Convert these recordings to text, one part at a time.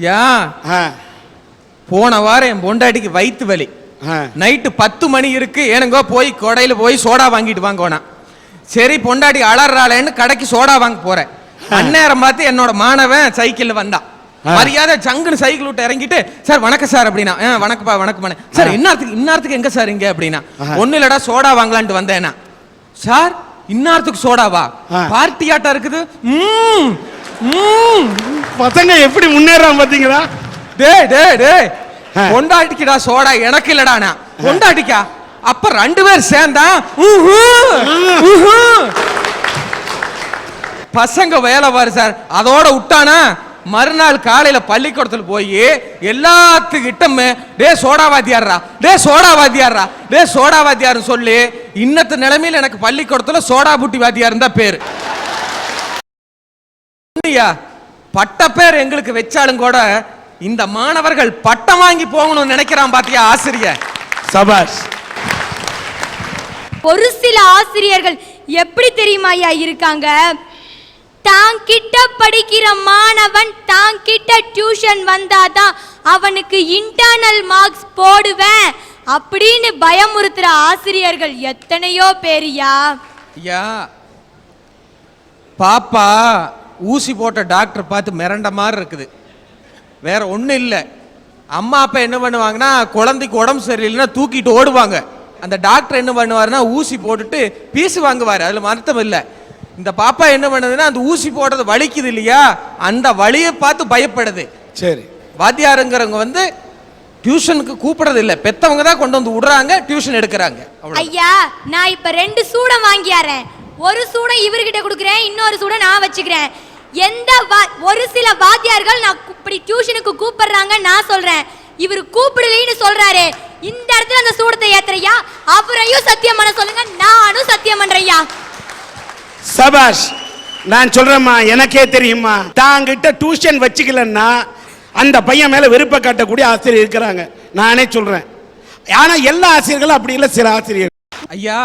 யா போன வாரம் என் பொண்டாட்டிக்கு வயிற்று வலி. நைட்டு 10 மணி இருக்கு, ஏனுங்கோ போய் கொடையில போய் சோடா வாங்கிட்டு வாங்கோனா. சரி பொண்டாட்டி அலறாளேன்னு கடைக்கு சோடா வாங்க போறேன். அந்நேரம் பார்த்து என்னோட மாணவன் சைக்கிள் வந்தான். மரியாதை சங்குன்னு சைக்கிள் விட்டு இறங்கிட்டு, சார் வணக்கம் சார் அப்படின்னா. வணக்கப்பா வணக்கம் சார். இன்னாரத்துக்கு எங்க சார் இங்க அப்படின்னா. ஒண்ணு இல்லடா சோடா வாங்கலான்ட்டு வந்தேன்னா. சார் இன்னாரத்துக்கு சோடாவா? பார்ட்டியாட்டா இருக்குது. பசங்க எப்படி முன்னேறாம பாத்தீங்களா? டே டே டே பொண்டாட்டிக்குடா சோடா, எனக்கு இல்லடானா. பொண்டாட்டிக்கா? அப்ப 2 பேர் சேர்ந்தா பசங்க வேலை பாரு சார். அதோட விட்டானா மறுநாள் காலையில பள்ளிக்கூடத்தில் போய் எல்லாத்துக்கிட்டமே டே சோடாவாதியாரா, டே சோடாவாதியாரா, டே சோடாவாதியாரு சொல்லி இன்னத்து நிலைமையில எனக்கு பள்ளிக்கூடத்துல சோடா புட்டி வாத்தியார் தான் பேரு. பட்ட பேர் எங்களுக்கு வச்சாலும் கூட இந்த மாணவர்கள் பட்டம் வாங்கி போகணும்னு நினைக்கிறான் பாத்தியா ஆசிரியர். சபாஷ். ஒரு சில ஆசிரியர்கள் எப்படி தெரியுமா ஐயா இருக்காங்க? தாங்கிட்ட படிக்கிற மாணவன் தாங்கிட்ட டியூஷன் வந்தாதான் அவனுக்கு இன்டர்னல் மார்க்ஸ் போடுவேன் அப்படின்னு பயமுறுத்துற ஆசிரியர்கள் எத்தனையோ பேரியா. ஐயா பாப்பா ஊசி போட்ட டாக்டர் பார்த்து மிரண்ட மாதிரி இருக்குது. வேற ஒன்றும் இல்லை. அம்மா அப்பா என்ன பண்ணுவாங்கன்னா குழந்தைக்கு உடம்பு சரியில்லைன்னா தூக்கிட்டு ஓடுவாங்க. அந்த டாக்டர் என்ன பண்ணுவாருன்னா ஊசி போட்டுட்டு பீஸு வாங்குவார். அதில் மருத்துவம் இல்லை. இந்த பாப்பா என்ன பண்ணுதுன்னா அந்த ஊசி போடுறது வலிக்குது இல்லையா, அந்த வலியை பார்த்து பயப்படுது. சரி வாத்தியாருங்கிறவங்க வந்து டியூஷனுக்கு கூப்பிடுறது இல்லை, பெத்தவங்க தான் கொண்டு வந்து விடுறாங்க, டியூஷன் எடுக்கிறாங்க. ஐயா நான் இப்ப 2 சூடம் வாங்கியாரேன். ஒரு சூடம் இவர்கிட்ட கொடுக்குறேன், இன்னொரு சூடம் நான் வச்சுக்கிறேன். ஒரு சில வாத்தியார்கள் நான் இப்படி டியூஷனுக்கு கூப்பிடுறாங்க நான் சொல்றேன், இவர் கூப்பிடலைன்னு சொல்றாரு. இந்த இடத்துல அந்த சூடத்தை ஏத்துறையா, அவரையும் சத்தியம் பண்ண சொல்லுங்க, நானும் சத்தியம் பண்றையா. சபாஷ். நான் சொல்றேம்மா, எனக்கே தெரியுமா, தாங்கிட்ட டியூஷன் வச்சுக்கலன்னா அந்த பையன் மேல வெறுப்பை காட்டக்கூடிய ஆசிரியர் இருக்கிறாங்க. நானே சொல்றேன். ஆனா எல்லா ஆசிரியர்களும் அப்படி இல்லை, சில ஆசிரியர். ஐயா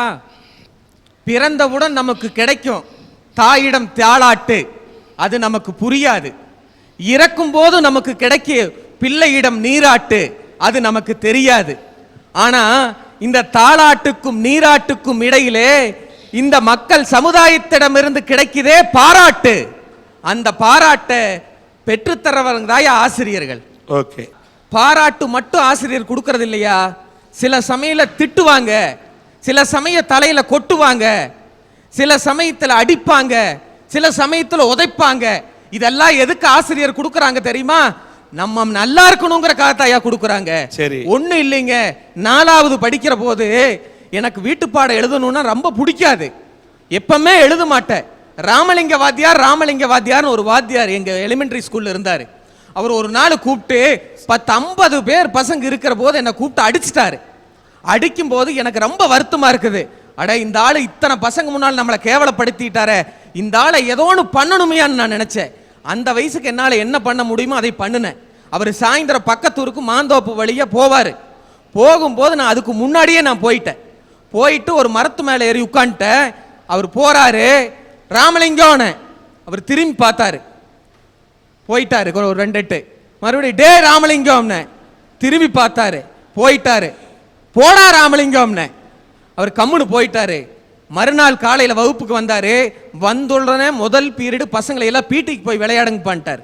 பிறந்தவுடன் நமக்கு கிடைக்கும் தாயிடம் தாளாட்டு, அது நமக்கு புரியாது. இறக்கும் போது நமக்கு கிடைக்கும் பிள்ளையிடம் நீராட்டு, அது நமக்கு தெரியாது. ஆனா இந்த தாளாட்டுக்கும் நீராட்டுக்கும் இடையிலே இந்த மக்கள் சமுதாயத்திடமிருந்து கிடைக்குதே பாராட்டு. அந்த பாராட்டை பெற்றுத்தரவங்க தான் ஆசிரியர்கள். ஓகே. பாராட்டு மட்டும் ஆசிரியர் கொடுக்கறது இல்லையா, சில சமயம் திட்டுவாங்க, சில சமய தலையில கொட்டுவாங்க, சில சமயத்தில் அடிப்பாங்க, சில சமயத்தில் உதைப்பாங்க. இதெல்லாம் எதுக்கு ஆசிரியர் கொடுக்கறாங்க தெரியுமா? நம்ம நல்லா இருக்கணுங்கிற காத்தாயா கொடுக்கறாங்க. சரி ஒண்ணு இல்லைங்க. 4வது படிக்கிற போது எனக்கு வீட்டு பாடம் எழுதணும்னா ரொம்ப பிடிக்காது, எப்பவுமே எழுத மாட்டேன். ராமலிங்க வாத்தியார்னு ஒரு வாத்தியார் எங்க எலிமெண்டரி ஸ்கூல்ல இருந்தாரு. அவர் ஒரு நாள் கூப்பிட்டு 50 பேர் பசங்க இருக்கிற போது என்னை கூப்பிட்டு அடிச்சிட்டாரு. அடிக்கும் போது எனக்கு ரொம்ப வருத்தமா இருக்குது. அட இந்த ஆளு இத்தனை பசங்க முன்னால் நம்மளை கேவலப்படுத்திட்டாரே, இந்த ஆளை ஏதோ ஒன்று பண்ணணுமையான்னு நான் நினைச்சேன். அந்த வயசுக்கு என்னால் என்ன பண்ண முடியுமோ அதை பண்ணினேன். அவர் சாயந்தரம் பக்கத்தூருக்கு மாந்தோப்பு வழியா போவார். போகும்போது நான் அதுக்கு முன்னாடியே நான் போயிட்டு ஒரு மரத்து மேலே ஏறி உட்காந்துட்டேன். அவர் போறாரு, ராமலிங்கம்னு. அவர் திரும்பி பார்த்தாரு, போயிட்டாரு. ஒரு 2 எட்டு மறுபடியும் டே ராமலிங்கம்னு திரும்பி பார்த்தாரு, போயிட்டாரு. போடா ராமலிங்கம்னு அவர் கம்முன்னு போயிட்டாரு. மறுநாள் காலையில் வகுப்புக்கு வந்தாரு. வந்துடனே முதல் பீரியடு பசங்களை எல்லாம் பீட்டிக்கு போய் விளையாடுங்க பண்ணிட்டார்.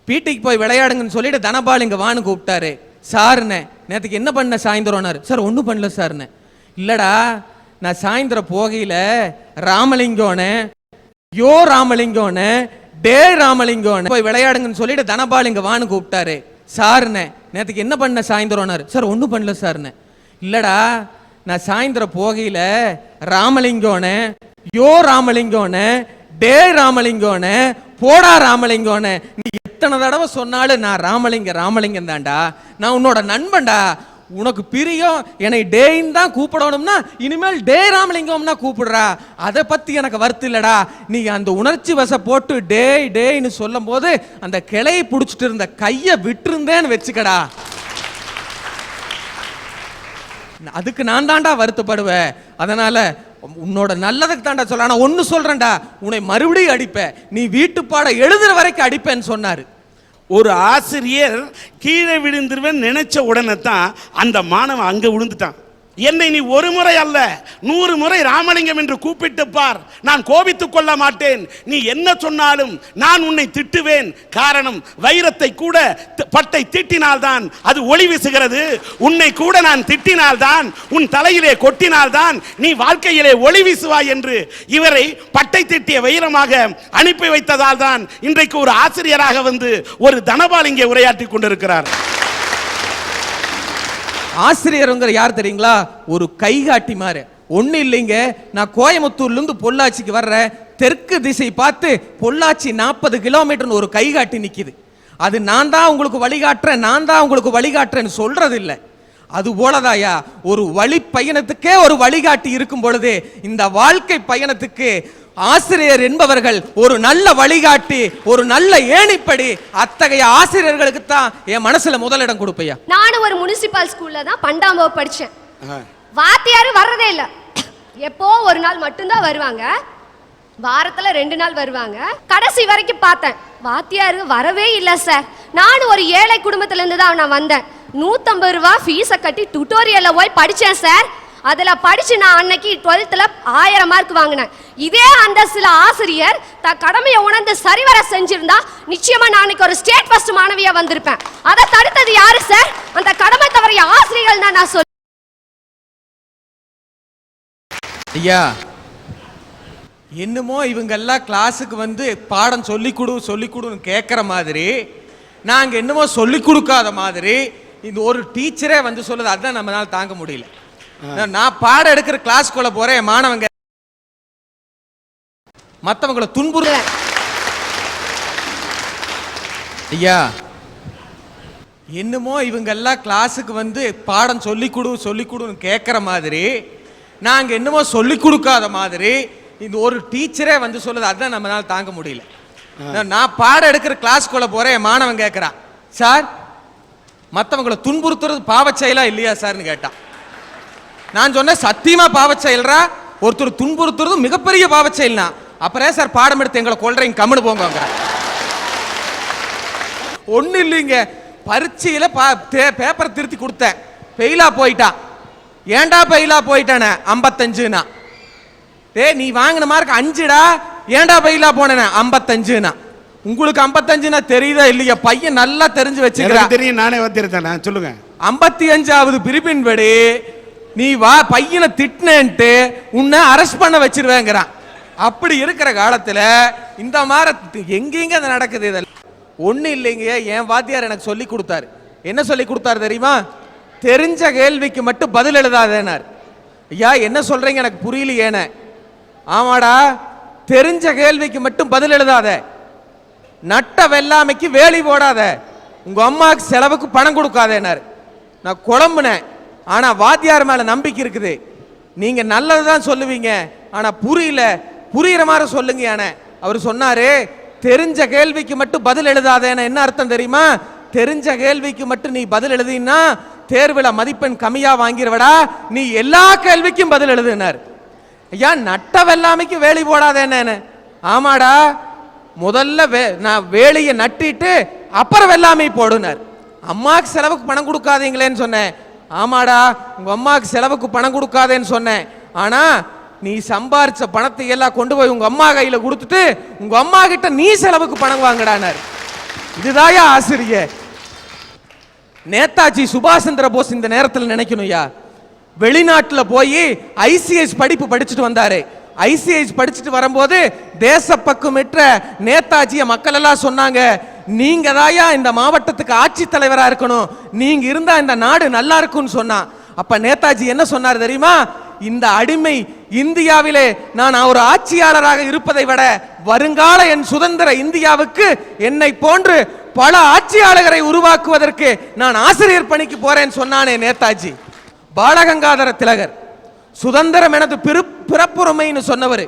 பீட்டிக்கு போய் விளையாடுங்கன்னு சொல்லிட்டு தனபால் இங்கே வான்னு கூப்பிட்டாரு. சாருண்ணே நேற்றுக்கு என்ன பண்ண சாயந்தரம்னாரு. சார் ஒன்றும் பண்ணல சார்ண்ணே. இல்லடா நான் சாயந்தரம் போகையில் ராமலிங்கோன்னு ராமலிங்கோன்னு டே ராமலிங்கோன்னு போய் விளையாடுங்கன்னு சொல்லிட்டு தனபால் இங்கே வான்னு கூப்பிட்டாரு. சாருண்ணே நேற்றுக்கு என்ன பண்ண சாயந்தரம்னாரு. சார் ஒன்றும் பண்ணல சார்ண்ணே. இல்லடா நான் சாயந்தரம் போகையில் ராமலிங்கோன்னு ராமலிங்கோன்னு டே ராமலிங்கோன்னு போடா ராமலிங்கோன்னு நீ எத்தனை தடவை சொன்னாலும் நான் ராமலிங்கம் தான்டா, நான் உன்னோட நண்பன்டா, உனக்கு பிரியம், என்னை டேன்னு தான் கூப்பிடணும்னா இனிமேல் டே ராமலிங்கம்னா கூப்பிடுறா, அதை பத்தி எனக்கு வருத்தம் இல்லடா. நீ அந்த உணர்ச்சி வச போட்டு டேன்னு சொல்லும் போது அந்த கிளையை பிடிச்சிட்டு இருந்த கையை விட்டுருந்தேன்னு வச்சுக்கடா, அதுக்கு நான் தாண்டா வருத்தப்படுவேன். அதனால உன்னோட நல்லதுக்கு தாண்டா சொல்ல. ஆனா ஒன்னு சொல்றேன்டா, உன்னை மறுபடியும் அடிப்பேன், நீ வீட்டு பாடம் எழுதுற வரைக்கும் அடிப்பேன்னு சொன்னாரு. ஒரு ஆசிரியர் கீழே விழுந்துருவேன் நினைச்ச உடனே தான் அந்த மாணவன் அங்க விழுந்துட்டான். என்னை நீ ஒரு முறை அல்ல 100 முறை ராமலிங்கம் என்று கூப்பிட்டு பார், நான் கோபித்துக் கொள்ள மாட்டேன். நீ என்ன சொன்னாலும் நான் உன்னை திட்டுவேன். காரணம், வைரத்தை கூட பட்டை திட்டினால்தான் அது ஒளி வீசுகிறது. உன்னை கூட நான் திட்டினால்தான், உன் தலையிலே கொட்டினால்தான் நீ வாழ்க்கையிலே ஒளி வீசுவாய் என்று இவரை பட்டை திட்டிய வைரமாக அனுப்பி வைத்ததால் தான் இன்றைக்கு ஒரு ஆசிரியராக வந்து ஒரு தனபால் இங்கே உரையாற்றி கொண்டிருக்கிறார். ஆசிரியருங்கிற யார் தெரியுங்களா? ஒரு கைகாட்டி மாதிரி. ஒண்ணு இல்லைங்க, நான் கோயம்புத்தூர்ல இருந்து பொள்ளாச்சிக்கு வர்றேன். தெற்கு திசை பார்த்து பொள்ளாச்சி 40 கிலோமீட்டர் ஒரு கைகாட்டி நிக்குது. அது நான் தான் உங்களுக்கு வழிகாட்டுறேன், நான் தான் உங்களுக்கு வழிகாட்டுறேன்னு சொல்றது இல்லை. அது போலதாயா ஒரு வழி பயணத்துக்கே ஒரு வழிகாட்டி இருக்கும் பொழுது இந்த வாழ்க்கை பயணத்துக்கு ஆசிரியர் என்பவர்கள் ஒரு நல்ல வழிகாட்டி, ஒரு நல்ல ஏணிப்படி. அத்தகைய ஆசிரியர்களுக்கு தான் என் மனசுல முதலிடம் கொடுப்பையா. நானும் ஒரு முனிசிபல் ஸ்கூல்ல தான் 12ஆம் வகுப்பு படிச்சேன். வாத்தியாரு வர்றதே இல்ல, எப்போ ஒரு நாள் மட்டும்தான் வருவாங்க. வாரத்துல 2 நாள் வருவாங்க. கடைசி வரைக்கும் பார்த்தேன், வாத்தியாரு வரவே இல்லை சார். நானும் ஒரு ஏழை குடும்பத்துல இருந்து தான் நான் வந்தேன். 150 ரூபா ஃபீஸை கட்டி டுட்டோரியல்ல போய் படிச்சேன் சார். அதுல படிச்சு நான் அன்னைக்கு 12th 1000 மார்க் வாங்கினேன். இதே அந்த சில ஆசிரியர் கடமையை உணர்ந்து சரிவர செஞ்சிருந்தா நிச்சயமா நான் அன்னைக்கு ஒரு ஸ்டேட் ஃபர்ஸ்ட் மாணவியா வந்திருப்பேன். அதை தடுத்தது யாரு சார்? அந்த கடமை தவறிய ஆசிரியர்கள் தான் நான் சொல்றேன். ஐயா, என்னமோ இவங்க எல்லாம் கிளாஸுக்கு வந்து பாடம் சொல்லிக் கேட்குற மாதிரி, நாங்க என்னமோ சொல்லிக் கொடுக்காத மாதிரி இந்த ஒரு டீச்சரே வந்து சொல்லுது. அதுதான் நம்மளால தாங்க முடியல. நான் பாடம் எடுக்கிற கிளாஸ்க்குள்ள போறேன், மாணவங்க மற்றவங்களை துன்புறுற. ஐயா, என்னமோ இவங்க எல்லாம் கிளாஸுக்கு வந்து பாடம் சொல்லிக் கேட்குற மாதிரி, நாங்க என்னமோ சொல்லிக் கொடுக்காத மாதிரி இந்த ஒரு டீச்சரே வந்து சொல்லுது. அதுதான் நம்மளால தாங்க முடியல. நான் பாடம் எடுக்கிற கிளாஸ்க்குள்ள போறேன், மாணவன் கேட்கிறான், சார் மற்றவங்களை துன்புறுத்துறது பாவச் செயலா இல்லையா சார்னு கேட்டான். நான் சொன்னேன், சத்தியமா பாவச் செயல்ரா, ஒருத்தர் துன்புறுத்துறது மிகப்பெரிய பாவச் செயல்னா. அப்புறம் சார் பாடம் எடுத்து எங்களை கொள்றீங்க, கம்முன்னு போங்க. ஒண்ணு இல்லைங்க, பரீட்சையில பேப்பரை திருத்தி கொடுத்தேன், ஃபெயிலா போயிட்டான். ஏன்டா ஃபெயிலா போயிட்டானே? 55னா. நீ வாங்கின மார்க் 5டா, ஏன்டா ஃபெயிலா போனேன்? 55னா. உங்களுக்கு 55னா தெரியுதா இல்லையா? பையன் நல்லா தெரிஞ்சு வச்சுக்கிறேன். தெரியும், நானே வந்திருந்தேன். சொல்லுங்க. 55வது பிரிப்பின் படி நீ வா பையனை திட்டினேன்ட்டு உன்னை அரெஸ்ட் பண்ண வச்சிருவேங்கிறான். அப்படி இருக்கிற காலத்துல இந்த மாதிரி எங்கெங்க அது நடக்குது? இதெல்லாம் ஒண்ணு இல்லைங்க. என் வாத்தியார் எனக்கு சொல்லி கொடுத்தாரு. என்ன சொல்லி கொடுத்தாரு தெரியுமா? தெரிஞ்ச கேள்விக்கு மட்டும் பதில் எழுதாதேனார். ஐயா, என்ன சொல்றீங்க எனக்கு புரியலையேன. ஆமாடா, தெரிஞ்ச கேள்விக்கு மட்டும் பதில் எழுதாத, நட்ட வெள்ளாமைக்கு வேலி போடாத, உங்க அம்மாவுக்கு செலவுக்கு பணம் கொடுக்காதேனார். நான் குழம்புனேன். ஆனா வாத்தியார் மேல நம்பிக்கை இருக்குது. நீங்க நல்லதுதான் சொல்லுவீங்க, ஆனா புரியுற மாதிரி சொல்லுங்க. அவர் சொன்னாரு, தெரிஞ்ச கேள்விக்கு மட்டும் பதில் எழுதாதேன்னு என்ன அர்த்தம் தெரியுமா? தெரிஞ்ச கேள்விக்கு மட்டும் நீ பதில் எழுதினா தேர்வுல மதிப்பெண் கம்மியா வாங்கிடுவடா, நீ எல்லா கேள்விக்கும் பதில் எழுதுனார். ஐயா, நட்ட வெள்ளாமைக்கு வேலி போடாதேன்னு. ஆமாடா, முதல்ல நான் வேலியை நட்டிட்டு அப்புறம் வெள்ளாமை போடுனார். அம்மாவுக்கு செலவுக்கு பணம் கொடுக்காதீங்களேன்னு சொன்னேன். ஆமாடா, உங்க அம்மாவுக்கு செலவுக்கு பணம் கொடுக்காதேன்னு சொன்னேன். ஆனா நீ சம்பாரிச்ச பணத்தை எல்லாம் கொண்டு போய் உங்க அம்மா கையில கொடுத்துட்டு உங்க அம்மா கிட்ட நீ செலவுக்கு பணம் வாங்கடானார். இதுதாயா ஆசிரியர். நேதாஜி சுபாஷ் சந்திர போஸ் இந்த நேரத்தில் நினைக்கணும்யா. வெளிநாட்டில் போய் ஐசிஎஸ் படிப்பு படிச்சுட்டு வந்தாரு. ஐசிஎஸ் படிச்சுட்டு வரும்போது தேசப்பக்குமிற்ற நேதாஜிய மக்கள் எல்லாம் சொன்னாங்க, நீங்க தாயா இந்த மாவட்டத்துக்கு ஆட்சி தலைவரா இருக்கணும், நீங்க இருந்தா இந்த நாடு நல்லா இருக்கும்னு சொன்னா. அப்ப நேதாஜி என்ன சொன்னார் தெரியுமா? இந்த அடிமை இந்தியாவிலே நான் ஒரு ஆட்சியாளராக இருப்பதை விட வருங்கால என் சுதந்திர இந்தியாவுக்கு என்னை போன்று பல ஆட்சியாளர்களை உருவாக்குவதற்கு நான் ஆசிரியர் பணிக்கு போறேன்னு சொன்னானே நேதாஜி. பாலகங்காதர திலகர் சுதந்திரம் எனது பிறப்புரிமைன்னு சொன்னவர்.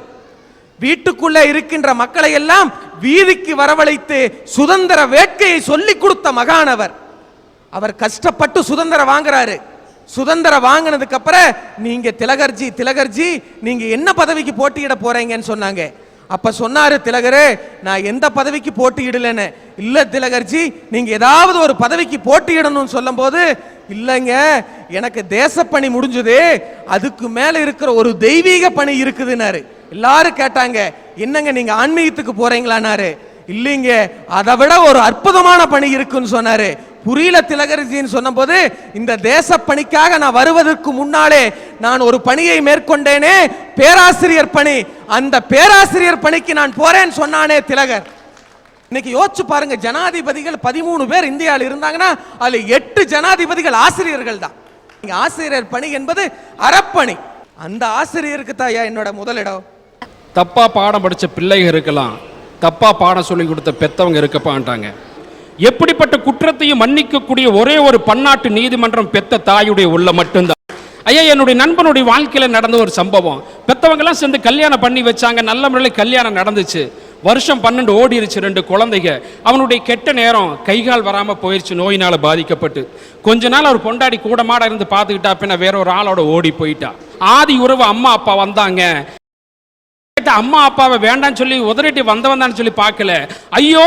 வீட்டுக்குள்ளே இருக்கின்ற மக்களை எல்லாம் வீதிக்கு வரவழைத்து சுதந்திர வேட்கையை சொல்லிக் கொடுத்த மகானவர். அவர் கஷ்டப்பட்டு சுதந்திரம் வாங்குறாரு. சுதந்திரம் வாங்கினதுக்கு அப்புறம் நீங்க திலகர்ஜி நீங்க என்ன பதவிக்கு போட்டியிட போறீங்கன்னு சொன்னாங்க. அப்ப சொன்னாரு திலகரே, நான் எந்த பதவிக்கு போட்டியிடலன்னு. இல்ல திலகர்ஜி, நீங்க ஏதாவது ஒரு பதவிக்கு போட்டியிடணும்னு சொல்லும் போது, இல்லைங்க எனக்கு தேசப்பணி முடிஞ்சது, அதுக்கு மேல இருக்கிற ஒரு தெய்வீக பணி இருக்குதுன்னாரு. எல்லாரும் கேட்டாங்க, என்னங்க நீங்க ஆன்மீகத்துக்கு போறீங்களான்னாரு. இல்லைங்க, அதை விட ஒரு அற்புதமான பணி இருக்குன்னு சொன்னாரு. புரியல திலகர்ஜின்னு சொன்ன போது, இந்த தேச பணிக்காக நான் வருவதற்கு முன்னாலே நான் ஒரு பணியை மேற்கொண்டேனே, பேராசிரியர் பணி. அந்த பேராசிரியர் பணிக்கு நான் போறேன்னு சொன்னானே திலகர். இன்னைக்கு யோசிச்சு பாருங்க, ஜனாதிபதிகள் 13 பேர் இந்தியாவில் இருந்தாங்கன்னா அதுல 8 ஜனாதிபதிகள் ஆசிரியர்கள் தான். ஆசிரியர் பணி என்பது அறப்பணி. அந்த ஆசிரியருக்கு தான் என்னோட முதலிடம். தப்பா பாடம் படிச்ச பிள்ளைகள் இருக்கலாம், தப்பா பாடம் சொல்லி கொடுத்த பெத்தவங்க இருக்கப்பான்ட்டாங்க. எப்படிப்பட்ட குற்றத்தையும் மன்னிக்கக்கூடிய ஒரே ஒரு பன்னாட்டு நீதிமன்றம் பெத்த தாயுடைய உள்ள மட்டும்தான். ஐயா, என்னுடைய நண்பனுடைய வாழ்க்கையில நடந்த ஒரு சம்பவம். பெத்தவங்க எல்லாம் சேர்ந்து கல்யாணம் பண்ணி வச்சாங்க, நல்ல முறையில் கல்யாணம் நடந்துச்சு. வருஷம் 12 ஓடிருச்சு, 2 குழந்தைங்க. அவனுடைய கெட்ட நேரம், கைகால் வராம போயிருச்சு, நோயினால பாதிக்கப்பட்டு. கொஞ்ச நாள் அவர் பொண்டாடி கூட மாட இருந்து பார்த்துக்கிட்டா, பின்ன வேற ஒரு ஆளோட ஓடி போயிட்டா. ஆதி உறவு அம்மா அப்பா வந்தாங்க, அம்மா அப்பாவை வேண்டான்னு சொல்லி உதறிட்டு வந்தவன் சொல்லி பார்க்கல. ஐயோ,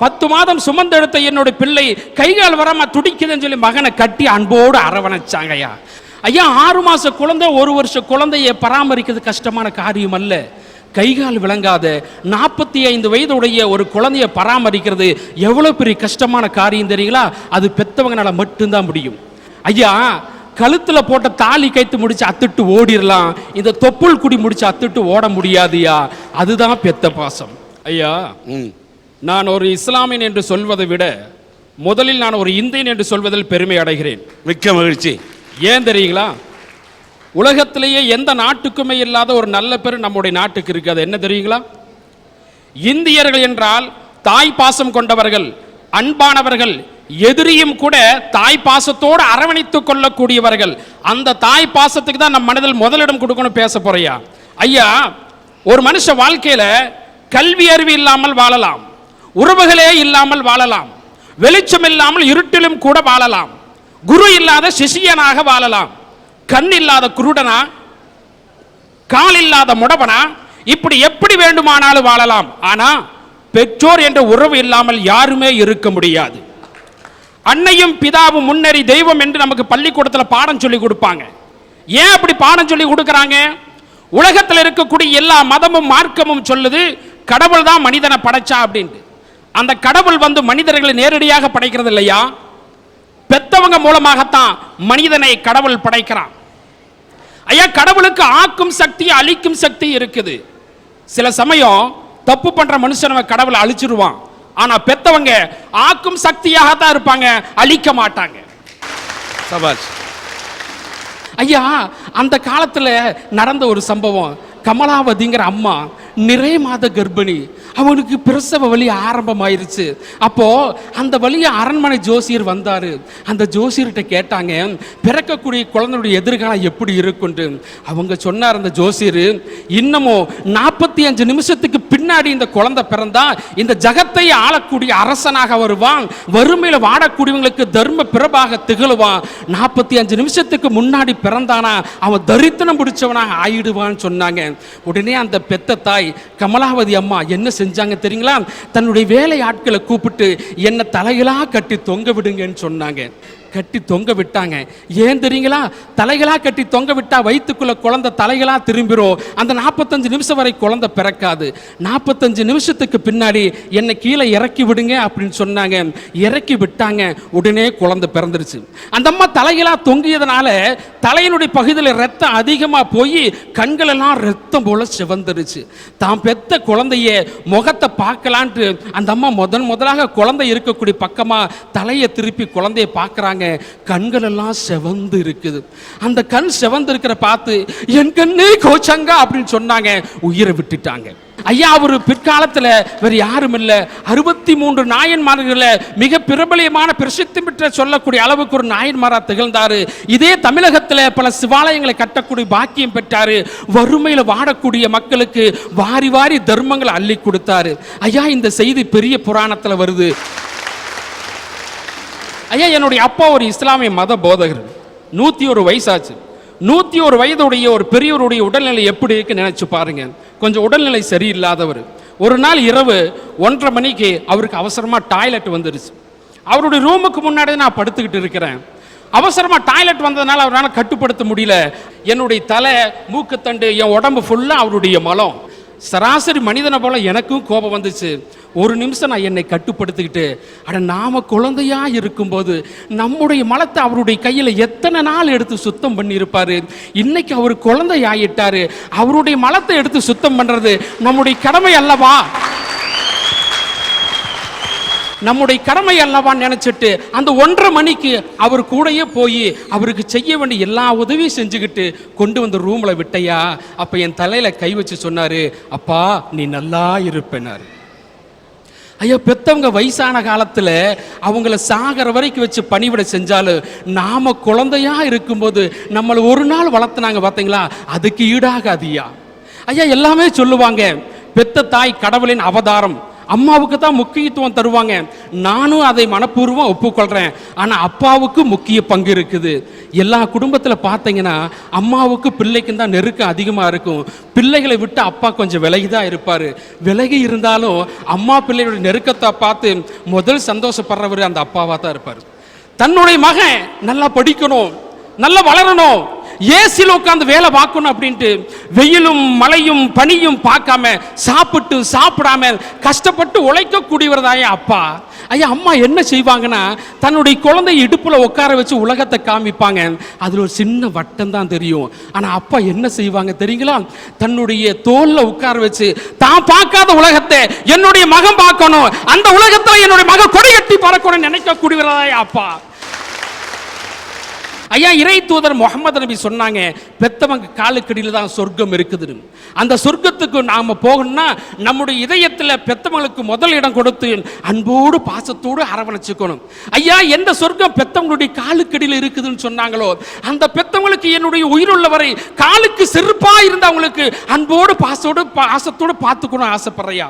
10 மாதம் சுமந்தெடுத்த என்னோட பிள்ளை கைகால் வராம துடிக்குதுன்னு சொல்லி மகனை கட்டி அன்போடு அரவணைச்சாங்க. ஐயா ஐயா 6 மாச குழந்தை 1 வருஷ குழந்தையை பராமரிக்கிறது கஷ்டமான காரியம் அல்ல. கைகால் விளங்காத 45 வயதுடைய ஒரு குழந்தையை பராமரிக்கிறது எவ்வளவு பெரிய கஷ்டமான காரியம் தெரியுங்களா? அது பெத்தவங்களால மட்டும்தான் முடியும். ஐயா, கழுத்துல போட்ட தாலி கைத்து முடிச்சு அத்துட்டு ஓடிடலாம், இந்த தொப்புள் குடி முடிச்சு அத்துட்டு ஓட முடியாதுயா. அதுதான் பெத்த பாசம். ஐயா, நான் ஒரு இஸ்லாமியன் என்று சொல்வதை விட முதலில் நான் ஒரு இந்தியன் என்று சொல்வதில் பெருமை அடைகிறேன். மிக்க மகிழ்ச்சி. ஏன் தெரியுங்களா? உலகத்திலேயே எந்த நாட்டுக்குமே இல்லாத ஒரு நல்ல பேர் நம்முடைய நாட்டுக்கு இருக்கு. அது என்ன தெரியுங்களா? இந்தியர்கள் என்றால் தாய் பாசம் கொண்டவர்கள், அன்பானவர்கள், எதிரியும் கூட தாய் பாசத்தோடு அரவணைத்துக் கொள்ளக்கூடியவர்கள். அந்த தாய் பாசத்துக்கு தான் நம் மனதில் முதலிடம் கொடுக்கணும் பேச போறியா. ஐயா, ஒரு மனுஷ வாழ்க்கையில கல்வி அறிவு இல்லாமல் வாழலாம், உறவுகளே இல்லாமல் வாழலாம், வெளிச்சம் இல்லாமல் இருட்டிலும் கூட வாழலாம், குரு இல்லாத சிஷியனாக வாழலாம், கண் இல்லாத குருடனா, கால் இல்லாத முடவனா, இப்படி எப்படி வேண்டுமானாலும் வாழலாம். ஆனா பெற்றோர் என்ற உறவு இல்லாமல் யாருமே இருக்க முடியாது. அன்னையும் பிதாவும் முன்னறி தெய்வம் என்று நமக்கு பள்ளிக்கூடத்தில் பாடம் சொல்லி கொடுப்பாங்க. ஏன் அப்படி பாடம் சொல்லி கொடுக்கறாங்க? உலகத்தில் இருக்கக்கூடிய எல்லா மதமும் மார்க்கமும் சொல்லுது கடவுள் தான் மனிதனை படைச்சா அப்படின்ட்டு. அந்த கடவுள் மனிதர்களை நேரடியாக படைக்கிறது இல்லையா, பெத்தவங்க மூலமாகத்தான் மனிதனை கடவுள் படைக்கிறான். ஐயா, கடவுளுக்கு ஆக்கும் சக்தி அழிக்கும் சக்தி இருக்குது. சில சமயம் தப்பு பண்ற மனுஷனை கடவுளை அழிச்சிருவான். ஆனா பெத்தவங்க ஆக்கும் சக்தியாக தான் இருப்பாங்க, அழிக்க மாட்டாங்க. சபாஷ். ஐயா, அந்த காலத்துல நடந்த ஒரு சம்பவம். கமலாவதிங்கிற அம்மா நிறை மாத கர்ப்பிணி, அவனுக்கு பிரசவ வலி ஆரம்பமாயிருச்சு. அப்போ அந்த வழியை அரண்மனை ஜோசியர் வந்தாரு. அந்த ஜோசியர்கிட்ட கேட்டாங்க, பிறக்கக்கூடிய குழந்தையுடைய எதிர்காலம் எப்படி இருக்குன்னு. அவங்க சொன்னார் அந்த ஜோசியர், இன்னமும் 45 நிமிஷத்துக்கு பின்னாடி இந்த குழந்தை பிறந்தா இந்த ஜகத்தை ஆளக்கூடிய அரசனாக வருவான், வறுமையில வாடக்கூடியவங்களுக்கு தர்ம பிரபாக திகழுவான். 45 நிமிஷத்துக்கு முன்னாடி பிறந்தானா அவன் தரித்திரம் பிடிச்சவனாக ஆயிடுவான்னு சொன்னாங்க. உடனே அந்த பெத்த தாய் கமலாவதி அம்மா என்ன செஞ்சாங்க தெரியுங்களா? தன்னுடைய வேலை ஆட்களை கூப்பிட்டு என்ன தலைகளா கட்டி தொங்க விடுங்கன்னு சொன்னாங்க. கட்டி தொங்க விட்டாங்க. ஏன் தெரியுங்களா? தலைகளா கட்டி தொங்க விட்டா வயிற்றுக்குள்ள குழந்தை தலைகளா திரும்பிரும். அந்த 45 நிமிஷம் வரை குழந்தை பிறக்காது. 45 நிமிஷத்துக்கு பின்னாடி என்னை கீழே இறக்கி விடுங்க அப்படின்னு சொன்னாங்க. இறக்கி விட்டாங்க. உடனே குழந்தை பிறந்துருச்சு. அந்த அம்மா தலைகளா தொங்கியதுனால தலையினுடைய பகுதியில் ரத்தம் அதிகமா போய் கண்கள் எல்லாம் ரத்தம் போல சிவந்துருச்சு. தான் பெத்த குழந்தைய முகத்தை பார்க்கலான்ட்டு அந்த அம்மா முதலாக குழந்தை இருக்கக்கூடிய பக்கமா தலையை திருப்பி குழந்தைய பார்க்கறாங்க. கண்கள் எல்லாம் செவந்து இருக்குது. அந்த கண் செவந்து இருக்கிற பார்த்து என் கண்ணே கோச்சங்க அப்படின்னு சொன்னாங்க. உயிரை விட்டுட்டாங்க. ஐயா, அவர் பிற்காலத்தில் வேற யாரும் இல்ல, 63 நாயன்மார்கள மிக பிரபலியமான பிரசித்தி பெற்ற சொல்லக்கூடிய அளவுக்கு ஒரு நாயன்மாரா திகழ்ந்தாரு. இதே தமிழகத்தில் பல சிவாலயங்களை கட்டக்கூடிய பாக்கியம் பெற்றாரு. வறுமையில வாடக்கூடிய மக்களுக்கு வாரி வாரி தர்மங்களை அள்ளி கொடுத்தாரு. ஐயா, இந்த செய்தி பெரிய புராணத்தில் வருது. ஐயா, என்னுடைய அப்பா ஒரு இஸ்லாமிய மத போதகர். 101 வயசாச்சு. 101 வயதுடைய ஒரு பெரியவருடைய உடல்நிலை எப்படி இருக்கு நினைச்சு பாருங்க. கொஞ்சம் உடல்நிலை சரியில்லாதவர். ஒரு நாள் இரவு 1:30 மணிக்கு அவருக்கு அவசரமாக டாய்லெட் வந்துடுச்சு. அவருடைய ரூமுக்கு முன்னாடி நான் படுத்துக்கிட்டு இருக்கிறேன். அவசரமாக டாய்லெட் வந்ததுனால அவரால் கட்டுப்படுத்த முடியல. என்னுடைய தலை, மூக்குத்தண்டு, என் உடம்பு ஃபுல்லாக அவருடைய மலம். சராசரி மனிதனை போல எனக்கும் கோபம் வந்துச்சு. ஒரு நிமிஷம் நான் என்னை கட்டுப்படுத்திக்கிட்டு, அட நாம குழந்தையா இருக்கும்போது நம்முடைய மலத்தை அவருடைய கையில் எத்தனை நாள் எடுத்து சுத்தம் பண்ணியிருப்பாரு. இன்னைக்கு அவர் குழந்தை ஆயிட்டாரு, அவருடைய மலத்தை எடுத்து சுத்தம் பண்றது நம்முடைய கடமை அல்லவா, நம்முடைய கடமை அல்லவான்னு நினைச்சிட்டு அந்த 1:30 மணிக்கு அவர் கூடயே போய் அவருக்கு செய்ய வேண்டிய எல்லா உதவியும் செஞ்சுக்கிட்டு கொண்டு வந்து ரூம்ல விட்டையா. அப்ப என் தலையில கை வச்சு சொன்னாரு, அப்பா நீ நல்லா இருப்பேனாரு. ஐயா, பெத்தவங்க வயசான காலத்துல அவங்கள சாகர வரைக்கும் வச்சு பணிவிட செஞ்சாலும் நாம குழந்தையா இருக்கும்போது நம்மளை ஒரு நாள் வளர்த்துனாங்க பார்த்தீங்களா, அதுக்கு ஈடாகாதியா. ஐயா, எல்லாமே சொல்லுவாங்க பெத்த தாய் கடவுளின் அவதாரம், அம்மாவுக்கு தான் முக்கியத்துவம் தருவாங்க. நானும் அதை மனப்பூர்வம் ஒப்புக்கொள்றேன். ஆனால் அப்பாவுக்கு முக்கிய பங்கு இருக்குது. எல்லா குடும்பத்தில் பார்த்தீங்கன்னா அம்மாவுக்கு பிள்ளைக்கும் தான் நெருக்கம் அதிகமாக இருக்கும். பிள்ளைகளை விட்டு அப்பா கொஞ்சம் விலகி தான் இருப்பார். விலகி இருந்தாலும் அம்மா பிள்ளையோட நெருக்கத்தை பார்த்து முதல் சந்தோஷப்படுறவர் அந்த அப்பாவாக தான் இருப்பார். தன்னுடைய மகன் நல்லா படிக்கணும், நல்லா வளரணும், ஏசில உட்காந்து வேலை பார்க்கணும் அப்படின்ட்டு வெயிலும் மழையும் பனியும் பார்க்காம சாப்பிட்டு சாப்பிடாம கஷ்டப்பட்டு உழைக்கக்கூடியவர்தாயே அப்பா. ஐயா, அம்மா என்ன செய்வாங்கன்னா தன்னுடைய குழந்தை இடுப்புல உட்கார வச்சு உலகத்தை காமிப்பாங்க. அதுல ஒரு சின்ன வட்டம் தான் தெரியும். ஆனா அப்பா என்ன செய்வாங்க தெரியுங்களா, தன்னுடைய தோல்ல உட்கார வச்சு தான் பார்க்காத உலகத்தை என்னுடைய மகன் பார்க்கணும், அந்த உலகத்துல என்னுடைய மகன் கொடி கட்டி பறக்கணும் நினைக்கக்கூடியவர்தாயே அப்பா. ஐயா, இறை தூதர் முகமது நபி சொன்னாங்க, பெத்தவங்க காலுக்கடியில் தான் சொர்க்கம் இருக்குது. அந்த சொர்க்கத்துக்கு நாம போகணும்னா நம்முடைய இதயத்தில் பெத்தவங்களுக்கு முதல் இடம் கொடுத்து அன்போடு பாசத்தோடு அரவணைச்சுக்கணும். ஐயா, எந்த சொர்க்கம் பெத்தவங்களுடைய காலுக்கடியில் இருக்குதுன்னு சொன்னாங்களோ அந்த பெத்தவங்களுக்கு என்னுடைய உயிருள்ளவரை காலுக்கு செருப்பா இருந்தவங்களுக்கு அன்போடு பாசத்தோடு பார்த்துக்கணும் ஆசைப்படுறையா.